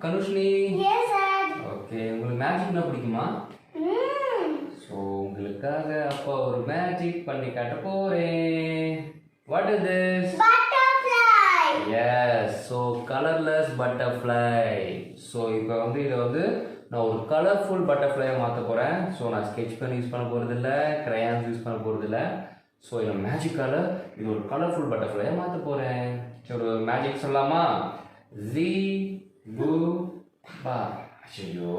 கனுஷ்னி. Yes, sir. Okay, உங்களுக்கு மேஜிக்னா பிடிக்குமா? So உங்களுக்காக அப்பா ஒரு மேஜிக் பண்ணி காட்ட போறேன். What is this? Butterfly. Yes, so colourless butterfly. So இப்போ வந்து இதை வந்து நான் ஒரு கலர்ஃபுல் பட்டர்ஃப்ளையை மாற்ற போகிறேன். ஸோ நான் ஸ்கெட்ச் பென் யூஸ் பண்ண போகிறது இல்லை, கிரையான்ஸ் யூஸ் பண்ண போகிறது இல்லை. ஸோ இதை மேஜிக்கால் இது ஒரு கலர்ஃபுல் பட்டர்ஃப்ளையை மாற்ற போகிறேன். ஒரு மேஜிக் சொல்லலாமா? ஜி பூ பா. ஐயோ,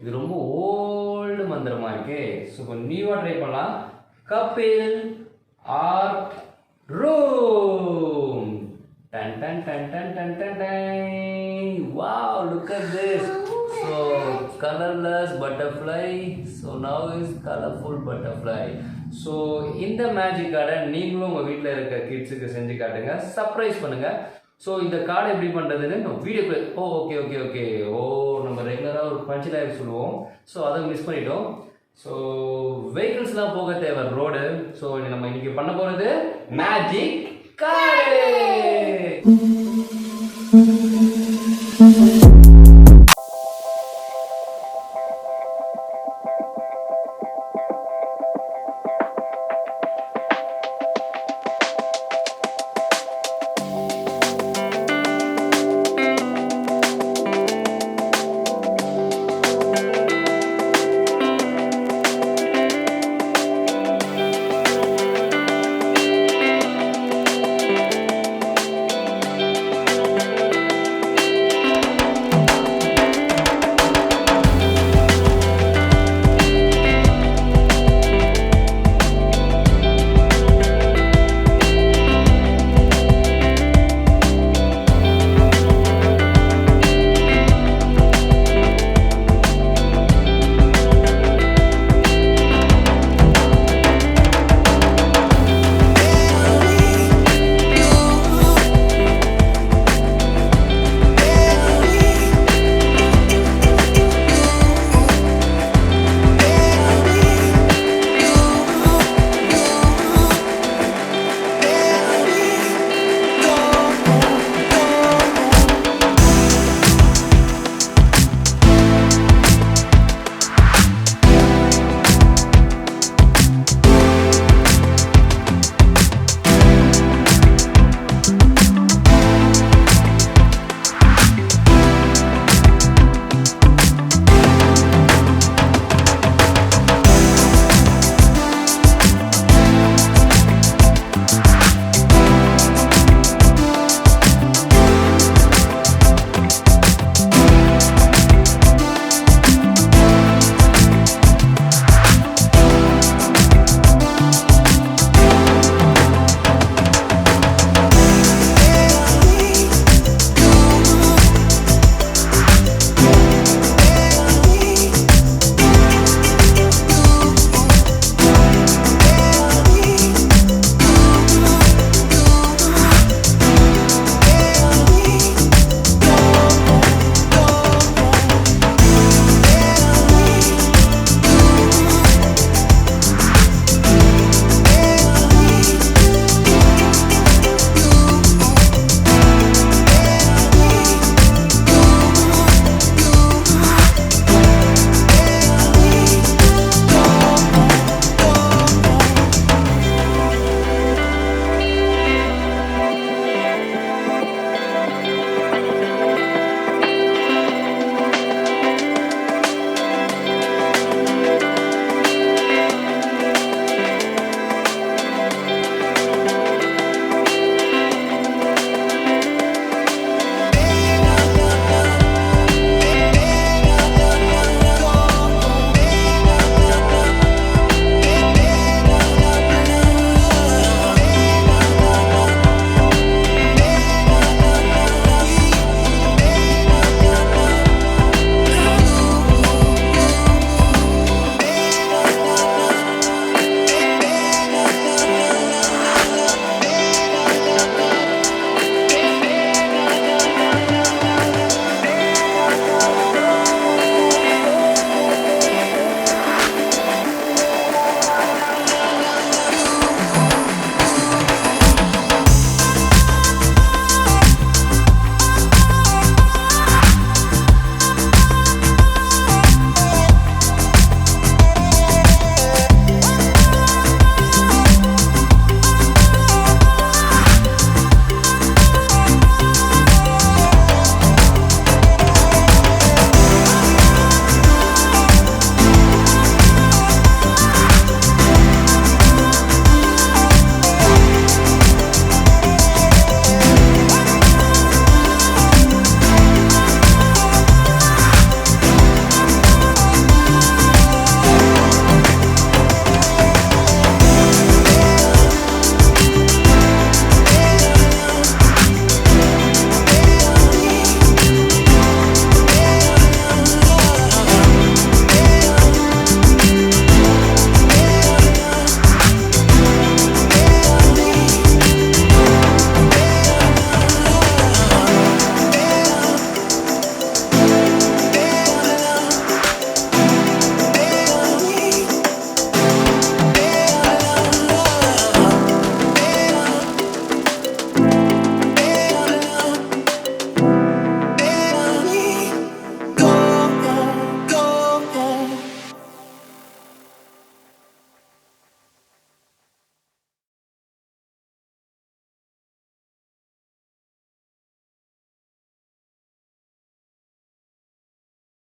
இது ரொம்ப ஓல்டு மந்திரமா இருக்கே. ஸோ இப்போ நியூவாக ட்ரை பண்ணலாம். கபில் ஆர் ரூம். டன் டன் டன் டன் டன் டன் டன். Wow, look at this. So colorless butterfly, so now is colorful butterfly. So இந்த மேஜிக் கார்டை நீங்களும் உங்கள் வீட்டில் இருக்க கிட்ஸுக்கு செஞ்சு காட்டுங்க, சர்ப்ரைஸ் பண்ணுங்க. ஸோ இந்த கார்டை எப்படி பண்ணுறதுன்னு நம்ம வீடியோக்கு ஓகே நம்ம ரெகுலராக ஒரு பஞ்ச் லைவ் சொல்லுவோம். ஸோ அதை மிஸ் பண்ணிட்டோம். ஸோ வெஹிக்கிள்ஸ்லாம் போக தேவை ரோடு. ஸோ நம்ம இன்னைக்கு பண்ண போகிறது மேஜிக் கார்டு.